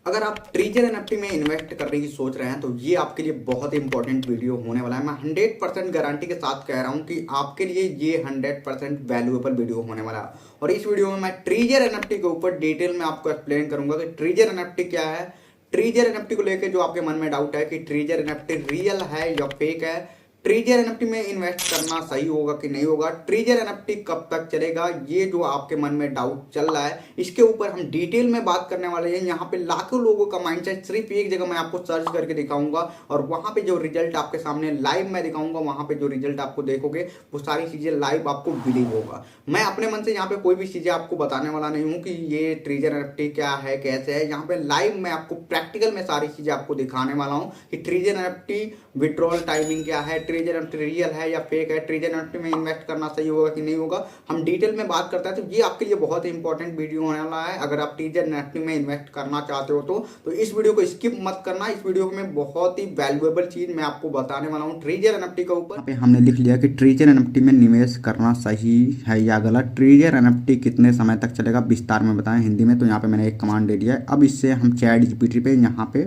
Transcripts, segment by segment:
अगर आप treasure NFT में इन्वेस्ट करने की सोच रहे हैं तो ये आपके लिए बहुत ही इंपॉर्टेंट वीडियो होने वाला है। मैं 100% गारंटी के साथ कह रहा हूँ कि आपके लिए ये 100% वैल्यूएबल वीडियो होने वाला है। और इस वीडियो में मैं ट्रेजर एनएफटी के ऊपर डिटेल में आपको एक्सप्लेन करूंगा कि ट्रेजर एनएफटी क्या है। ट्रेजर एनएफटी को लेकर जो आपके मन में डाउट है कि ट्रेजर एनएफटी रियल है या फेक है, ट्रेजर एनएफटी में इन्वेस्ट करना सही होगा कि नहीं होगा, ट्रेजर एनएफटी कब तक चलेगा, ये जो आपके मन में डाउट चल रहा है इसके ऊपर हम डिटेल में बात करने वाले हैं। यहाँ पे लाखों लोगों का माइंडसेट सिर्फ एक जगह मैं आपको सर्च करके दिखाऊंगा और वहां पे जो रिजल्ट आपके सामने लाइव मैं दिखाऊंगा, वहां पे जो रिजल्ट आपको देखोगे वो सारी चीजें लाइव आपको बिलीव होगा। मैं अपने मन से यहाँ पे कोई भी चीजें आपको बताने वाला नहीं हूँ कि ये ट्रेजर एनएफटी क्या है कैसे है। यहाँ पे लाइव मैं आपको प्रैक्टिकल में सारी चीजें आपको दिखाने वाला हूँ कि ट्रेजर एनएफटी विड्रॉल टाइमिंग क्या है, ट्रेजर एनएफटी रियल है या फेक है, ट्रेजर एनएफटी में इन्वेस्ट करना सही होगा कि नहीं होगा, हम डिटेल में बात करते हैं। तो ये आपके लिए बहुत ही इंपॉर्टेंट वीडियो होने वाला है। अगर आप ट्रेजर एनएफटी में इन्वेस्ट करना चाहते हो तो इस वीडियो को स्किप मत करना। इस वीडियो में बहुत ही वैल्यूएबल चीज मैं आपको बताने वाला हूँ ट्रेजर एनएफटी के ऊपर। यहाँ पे हमने लिख लिया कि ट्रेजर एनएफटी में निवेश करना सही है या गलत, ट्रेजर एनएफटी कितने समय तक चलेगा विस्तार में बताएं हिंदी में। तो यहाँ पे मैंने एक कमांड दे दिया है। अब इससे हम चैट जीपीटी पे यहाँ पे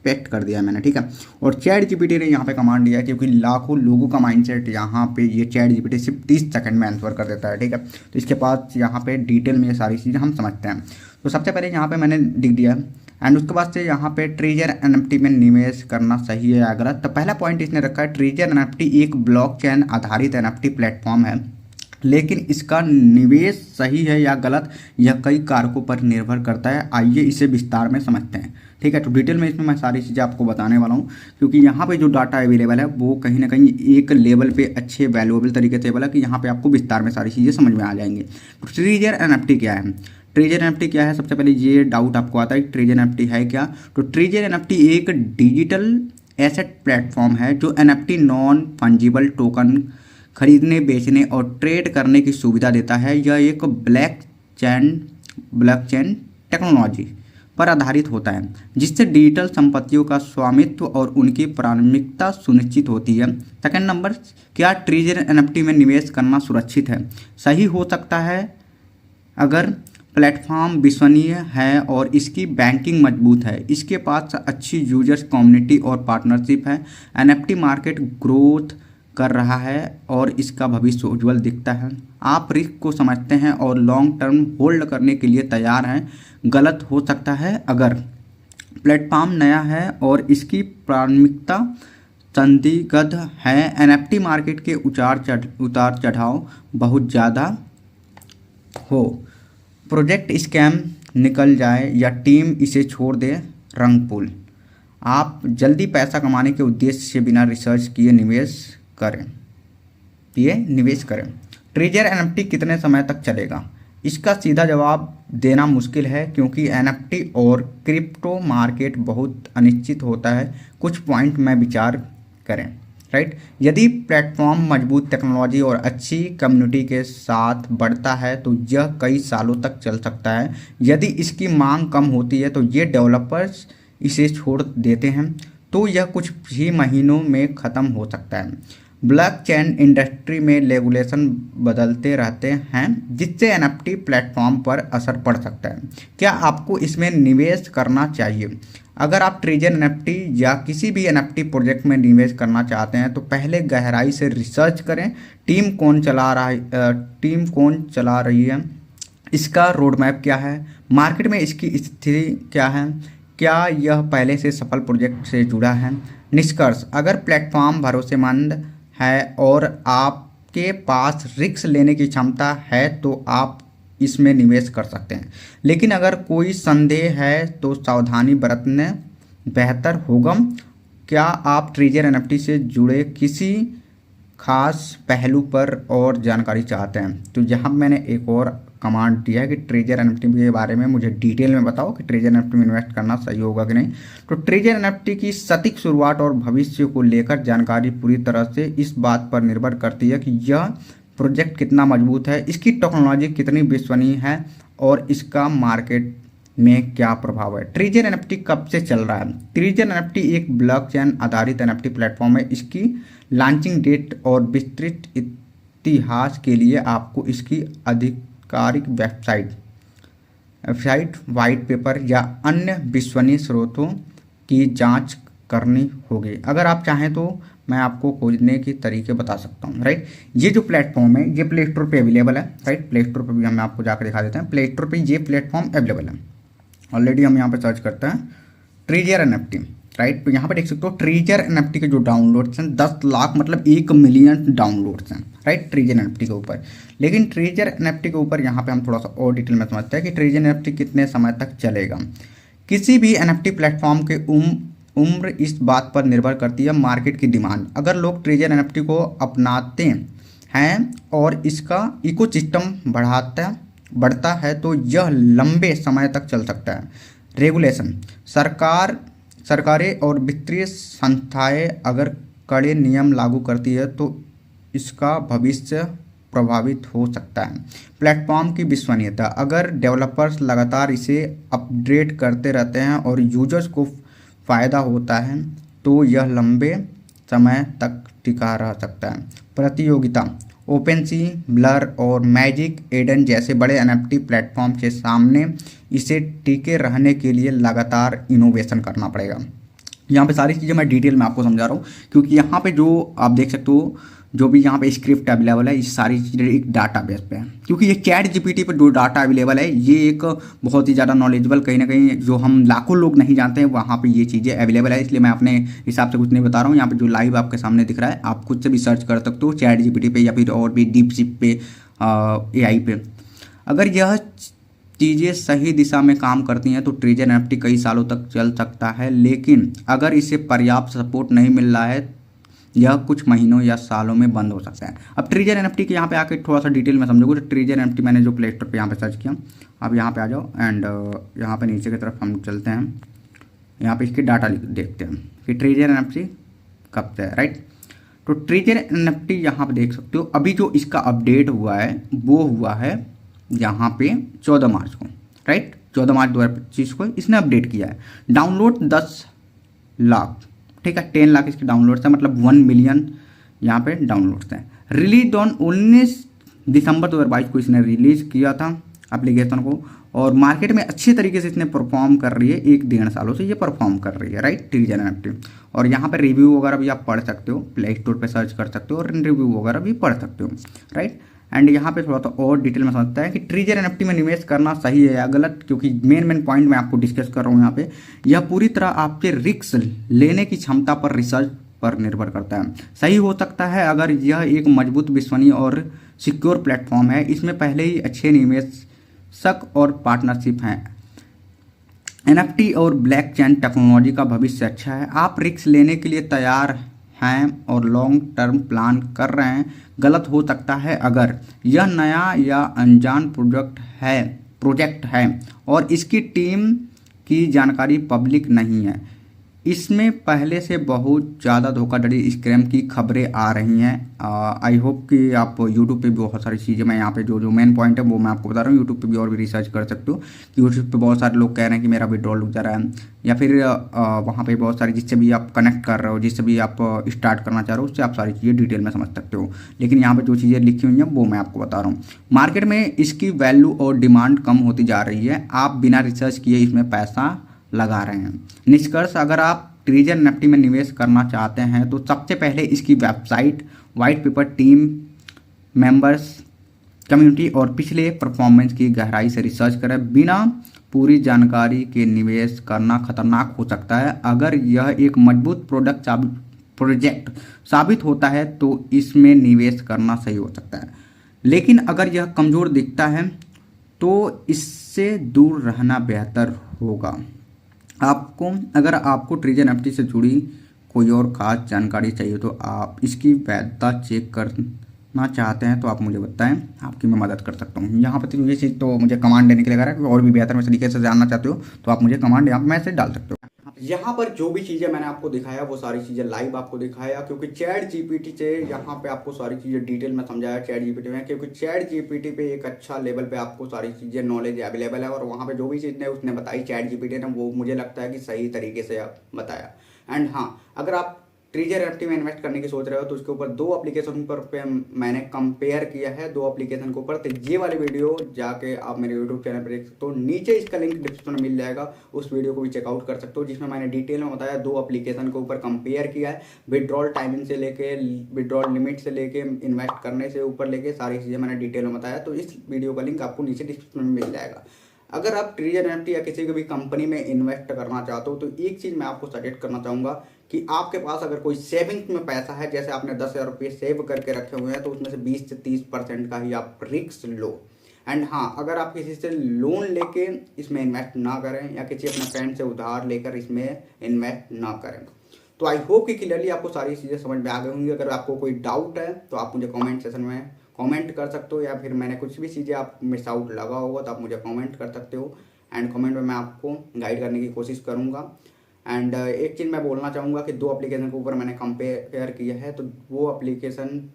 पेस्ट कर दिया है मैंने, ठीक है। और चैट जीपीटी ने यहाँ पे कमांड दिया है क्योंकि लाखों लोगों का माइंडसेट यहाँ पे ये चैट जीपीटी सिर्फ 30 सेकंड में आंसर कर देता है, ठीक है। तो इसके पास यहाँ पे डिटेल में ये सारी चीज़ें हम समझते हैं। तो सबसे पहले यहाँ पे मैंने लिख दिया एंड उसके बाद से यहाँ पे ट्रेजर एनएफटी में निवेश करना सही है या गलत। तो पहला पॉइंट इसने रखा है ट्रेजर एनएफटी एक ब्लॉकचेन आधारित एनएफटी प्लेटफॉर्म है, लेकिन इसका निवेश सही है या गलत यह कई कारकों पर निर्भर करता है। आइए इसे विस्तार में समझते हैं, ठीक है। तो डिटेल में इसमें मैं सारी चीज़ें आपको बताने वाला हूँ क्योंकि यहाँ पे जो डाटा अवेलेबल है वो कहीं ना कहीं एक लेवल पे अच्छे वैल्यूएबल तरीके से अवेलेबल है कि यहाँ पे आपको विस्तार में सारी चीज़ें समझ में आ जाएंगी। तो ट्रेजर एनएफटी क्या है, ट्रेजर एनएफटी क्या है, सबसे पहले ये डाउट आपको आता है ट्रेजर एनएफटी है क्या। तो ट्रेजर एनएफटी एक डिजिटल एसेट प्लेटफॉर्म है जो एनएफटी नॉन फंजिबल टोकन खरीदने बेचने और ट्रेड करने की सुविधा देता है। यह एक ब्लॉकचेन टेक्नोलॉजी पर आधारित होता है जिससे डिजिटल संपत्तियों का स्वामित्व और उनकी प्राथमिकता सुनिश्चित होती है। सेकंड नंबर, क्या ट्रेजर एनएफटी में निवेश करना सुरक्षित है, सही हो सकता है अगर प्लेटफॉर्म विश्वसनीय है और इसकी बैंकिंग मजबूत है, इसके पास अच्छी यूजर्स कम्युनिटी और पार्टनरशिप है, एनएफटी मार्केट ग्रोथ कर रहा है और इसका भविष्य उज्ज्वल दिखता है, आप रिस्क को समझते हैं और लॉन्ग टर्म होल्ड करने के लिए तैयार हैं। गलत हो सकता है अगर प्लेटफॉर्म नया है और इसकी प्राथमिकता संदिग्ध है, एनएफटी मार्केट के उतार चढ़ाव बहुत ज़्यादा हो, प्रोजेक्ट स्कैम निकल जाए या टीम इसे छोड़ दे, रंग पुल, आप जल्दी पैसा कमाने के उद्देश्य से बिना रिसर्च किए निवेश करें। ट्रेजर एनएफटी कितने समय तक चलेगा, इसका सीधा जवाब देना मुश्किल है क्योंकि एनएफटी और क्रिप्टो मार्केट बहुत अनिश्चित होता है। कुछ पॉइंट में विचार करें, राइट। यदि प्लेटफॉर्म मजबूत टेक्नोलॉजी और अच्छी कम्युनिटी के साथ बढ़ता है तो यह कई सालों तक चल सकता है। यदि इसकी मांग कम होती है तो ये डेवलपर्स इसे छोड़ देते हैं तो यह कुछ ही महीनों में ख़त्म हो सकता है। ब्लॉकचेन इंडस्ट्री में रेगुलेशन बदलते रहते हैं जिससे एनएफटी प्लेटफॉर्म पर असर पड़ सकता है। क्या आपको इसमें निवेश करना चाहिए, अगर आप ट्रेजर एनएफटी या किसी भी एनएफटी प्रोजेक्ट में निवेश करना चाहते हैं तो पहले गहराई से रिसर्च करें। टीम कौन चला रही है, इसका रोड मैप क्या है, मार्केट में इसकी स्थिति क्या है, क्या यह पहले से सफल प्रोजेक्ट से जुड़ा है। निष्कर्ष, अगर प्लेटफॉर्म भरोसेमंद है और आपके पास रिस्क लेने की क्षमता है तो आप इसमें निवेश कर सकते हैं, लेकिन अगर कोई संदेह है तो सावधानी बरतने बेहतर होगा। क्या आप ट्रेजर एनएफटी से जुड़े किसी खास पहलू पर और जानकारी चाहते हैं तो यहाँ मैंने एक और कमांड दिया है कि ट्रेजर एनएफटी के बारे में मुझे डिटेल में बताओ कि ट्रेजर एनएफटी में इन्वेस्ट करना सही होगा कि नहीं। तो ट्रेजर एनएफटी की सटीक शुरुआत और भविष्य को लेकर जानकारी पूरी तरह से इस बात पर निर्भर करती है कि यह प्रोजेक्ट कितना मजबूत है, इसकी टेक्नोलॉजी कितनी विश्वसनीय है और इसका मार्केट में क्या प्रभाव है। ट्रेजर एनएफटी कब से चल रहा है, ट्रेजर एनएफटी एक ब्लॉकचेन आधारित एनएफटी प्लेटफॉर्म है। इसकी लॉन्चिंग डेट और विस्तृत इतिहास के लिए आपको इसकी आधिकारिक वेबसाइट वेबसाइट, वाइट पेपर या अन्य विश्वसनीय स्रोतों की जांच करनी होगी। अगर आप चाहें तो मैं आपको खोजने के तरीके बता सकता हूँ, राइट। ये जो प्लेटफॉर्म है ये प्ले स्टोर पे अवेलेबल है, राइट। प्ले स्टोर पे भी हम आपको जाकर दिखा देते हैं। प्ले स्टोर पे ये प्लेटफॉर्म अवेलेबल है ऑलरेडी। हम यहाँ पे सर्च करते हैं ट्रेजर एनएफटी, राइट। तो यहाँ पे देख सकते हो ट्रेजर एनएफटी के जो डाउनलोड्स हैं 10 लाख मतलब 1 मिलियन डाउनलोड्स हैं, राइट, ट्रेजर एनएफटी के ऊपर। लेकिन ट्रेजर एनएफटी के ऊपर यहाँ पे हम थोड़ा सा और डिटेल में समझते हैं कि ट्रेजर एनएफटी कितने समय तक चलेगा। किसी भी एनएफटी प्लेटफॉर्म के उम्र इस बात पर निर्भर करती है मार्केट की डिमांड। अगर लोग ट्रेजर एनएफटी को अपनाते हैं और इसका इकोसिस्टम बढ़ता है तो यह लंबे समय तक चल सकता है। रेगुलेशन, सरकारें और वित्तीय संस्थाएं अगर कड़े नियम लागू करती है तो इसका भविष्य प्रभावित हो सकता है। प्लेटफॉर्म की विश्वसनीयता, अगर डेवलपर्स लगातार इसे अपडेट करते रहते हैं और यूजर्स को फ़ायदा होता है तो यह लंबे समय तक टिका रह सकता है। प्रतियोगिता, ओपनसी, ब्लर और मैजिक एडन जैसे बड़े एनएफटी प्लेटफॉर्म के सामने इसे टिके रहने के लिए लगातार इनोवेशन करना पड़ेगा। यहाँ पे सारी चीज़ें मैं डिटेल में आपको समझा रहा हूँ क्योंकि यहाँ पे जो आप देख सकते हो जो भी यहाँ पे स्क्रिप्ट अवेलेबल है ये सारी चीज़ें एक डाटा बेस पे है, क्योंकि ये चैट जीपीटी पर जो डाटा अवेलेबल है ये एक बहुत ही ज़्यादा नॉलेजेबल, कहीं ना कहीं जो हम लाखों लोग नहीं जानते हैं वहाँ पे ये चीज़ें अवेलेबल है। इसलिए मैं अपने हिसाब से कुछ नहीं बता रहा हूँ। यहाँ पे जो लाइव आपके सामने दिख रहा है आप खुद से भी सर्च कर सकते हो चैट जीपीटी पे या फिर और भी डीपसीक पे, AI पे। अगर यह चीज़ें सही दिशा में काम करती हैं तो ट्रेजर एनएफटी कई सालों तक चल सकता है, लेकिन अगर इसे पर्याप्त सपोर्ट नहीं मिल रहा है यह कुछ महीनों या सालों में बंद हो सकता है। अब ट्रेजर एनएफटी के यहाँ पे आके थोड़ा सा डिटेल में समझोगे तो ट्रेजर एनएफटी मैंने जो प्ले स्टोर पर यहाँ पे सर्च किया, अब यहाँ पे आ जाओ एंड यहाँ पे नीचे की तरफ हम चलते हैं। यहाँ पे इसके डाटा देखते हैं कि ट्रेजर एनएफटी कब से है, राइट। तो ट्रेजर एनएफटी यहाँ पे देख सकते हो अभी जो इसका अपडेट हुआ है वो हुआ है यहाँ पे 14 मार्च को, राइट। 14 मार्च 2025 को इसने अपडेट किया है। डाउनलोड 10 लाख, ठीक है, 10 लाख इसके डाउनलोड्स हैं, मतलब 1 मिलियन यहाँ पे डाउनलोड्स हैं। रिलीज ऑन 19 दिसंबर 2022 को इसने रिलीज किया था एप्लीकेशन को और मार्केट में अच्छे तरीके से इसने परफॉर्म कर रही है, 1-1.5 सालों से ये परफॉर्म कर रही है, राइट, ट्रेजर एनएफटी। और यहाँ पे रिव्यू वगैरह भी आप पढ़ सकते हो, प्ले स्टोर पे सर्च कर सकते हो और रिव्यू वगैरह भी पढ़ सकते हो, राइट। एंड यहाँ पे थोड़ा सा और डिटेल में समझता है कि ट्रेजर एनएफटी में निवेश करना सही है या गलत, क्योंकि मेन पॉइंट मैं आपको डिस्कस कर रहा हूँ यहाँ पे। यह पूरी तरह आपके रिस्क लेने की क्षमता पर, रिसर्च पर निर्भर करता है। सही हो सकता है अगर यह एक मजबूत, विश्वसनीय और सिक्योर प्लेटफॉर्म है, इसमें पहले ही अच्छे निवेशक और पार्टनरशिप हैं। एनएफटी और ब्लॉकचेन टेक्नोलॉजी का भविष्य अच्छा है। आप रिस्क लेने के लिए तैयार हैं और लॉन्ग टर्म प्लान कर रहे हैं। गलत हो सकता है अगर यह नया या अनजान प्रोजेक्ट है और इसकी टीम की जानकारी पब्लिक नहीं है। इसमें पहले से बहुत ज़्यादा धोखाधड़ी, स्कैम की खबरें आ रही हैं। आई होप कि आप यूट्यूब पे भी बहुत सारी चीज़ें, मैं यहाँ पे जो मेन पॉइंट है वो मैं आपको बता रहा हूँ। यूट्यूब पे भी और भी रिसर्च कर सकते हो कि यूट्यूब पे बहुत सारे लोग कह रहे हैं कि मेरा विड्रॉल रुक जा रहा है, या फिर वहाँ पे बहुत सारी जिससे भी आप कनेक्ट कर रहे हो, जिससे भी आप स्टार्ट करना चाह रहे हो, उससे आप सारी चीज़ें डिटेल में समझ सकते हो। लेकिन यहाँ पर जो चीज़ें लिखी हुई हैं वो मैं आपको बता रहा हूँ। मार्केट में इसकी वैल्यू और डिमांड कम होती जा रही है। आप बिना रिसर्च किए इसमें पैसा लगा रहे हैं। निष्कर्ष, अगर आप ट्रेजर एनएफटी में निवेश करना चाहते हैं तो सबसे पहले इसकी website, white paper, team members, community और पिछले परफॉर्मेंस की गहराई से रिसर्च करें। बिना पूरी जानकारी के निवेश करना खतरनाक हो सकता है। अगर यह एक मजबूत प्रोजेक्ट साबित होता है तो इसमें निवेश करना सही हो सकता है, लेकिन अगर यह कमज़ोर दिखता है तो इससे दूर रहना बेहतर होगा। अगर आपको ट्रेजर एनएफटी से जुड़ी कोई और ख़ास जानकारी चाहिए तो आप इसकी वैधता चेक करना चाहते हैं तो आप मुझे बताएं, आपकी मैं मदद कर सकता हूं। यहाँ पर तो ये चीज़ तो मुझे कमांड देने के लिए कह रहा है कि और भी बेहतर तरीके से जानना चाहते हो तो आप मुझे कमांड यहाँ पर मैसेज डाल सकते हो। यहाँ पर जो भी चीज़ें मैंने आपको दिखाया वो सारी चीज़ें लाइव आपको दिखाया, क्योंकि चैट जीपीटी से यहाँ पे आपको सारी चीज़ें डिटेल में समझाया चैट जीपीटी में, क्योंकि चैट जीपीटी पे एक अच्छा लेवल पे आपको सारी चीज़ें नॉलेज अवेलेबल है और वहाँ पे जो भी चीज़ें उसने बताई चैट जीपीटी ने वो मुझे लगता है कि सही तरीके से बताया। एंड हाँ, अगर आप ट्रीजर एनएफटी में इन्वेस्ट करने की सोच रहे हो तो उसके ऊपर दो एप्लीकेशन पर मैंने कंपेयर किया है, दो एप्लीकेशन के ऊपर। तो ये वाली वीडियो जाके आप मेरे यूट्यूब चैनल पर देख सकते हो, नीचे इसका लिंक डिस्क्रिप्शन में मिल जाएगा, उस वीडियो को भी चेकआउट कर सकते हो, जिसमें मैंने डिटेल में बताया, दो एप्लीकेशन के ऊपर कंपेयर किया है, विड्रॉल टाइमिंग से लेके विड्रॉल लिमिट से लेके इन्वेस्ट करने से ऊपर लेके सारी चीज़ें मैंने डिटेल में बताया। तो इस वीडियो का लिंक आपको नीचे डिस्क्रिप्शन में मिल जाएगा। अगर आप ट्रीजर एनएफटी या किसी भी कंपनी में इन्वेस्ट करना चाहते हो तो एक चीज़ मैं आपको सजेस्ट करना चाहूँगा कि आपके पास अगर कोई सेविंग्स में पैसा है, जैसे आपने 10,000 रुपये सेव करके रखे हुए हैं, तो उसमें से 20 से 30% का ही आप रिस्क लो। एंड हाँ, अगर आप किसी से लोन लेके इसमें इन्वेस्ट ना करें या किसी अपने फ्रेंड से उधार लेकर इसमें इन्वेस्ट ना करें। तो आई होप कि क्लियरली आपको सारी चीज़ें समझ में आ गई होंगी। अगर आपको कोई डाउट है तो आप मुझे कमेंट सेशन में कमेंट कर सकते हो, या फिर मैंने कुछ भी चीज़ें आप मिस आउट लगा होगा तो आप मुझे कमेंट कर सकते हो, एंड कमेंट में मैं आपको गाइड करने की कोशिश करूँगा। एंड एक चीज़ मैं बोलना चाहूँगा कि दो एप्लीकेशन के ऊपर मैंने कंपेयर किया है, तो वो एप्लीकेशन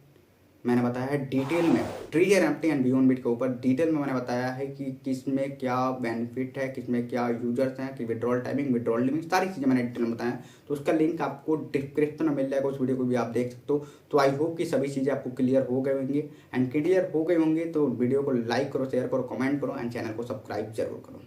मैंने बताया है डिटेल में, ट्रीजर एनएफटी एंड बियॉन्डबिट के ऊपर डिटेल में मैंने बताया है कि किसमें क्या बेनिफिट है, किसमें क्या यूजर्स हैं, कि विड्रॉल टाइमिंग, विड्रॉल लिमिट, सारी चीज़ें मैंने डिटेल में बताया। तो उसका लिंक आपको डिस्क्रिप्शन में मिल जाएगा, उस वीडियो को भी आप देख सकते हो। तो आई होप कि सभी चीज़ें आपको क्लियर हो गए होंगी, एंड क्लियर हो गई होंगी तो वीडियो को लाइक करो, शेयर करो, कमेंट करो, एंड चैनल को सब्सक्राइब जरूर करो।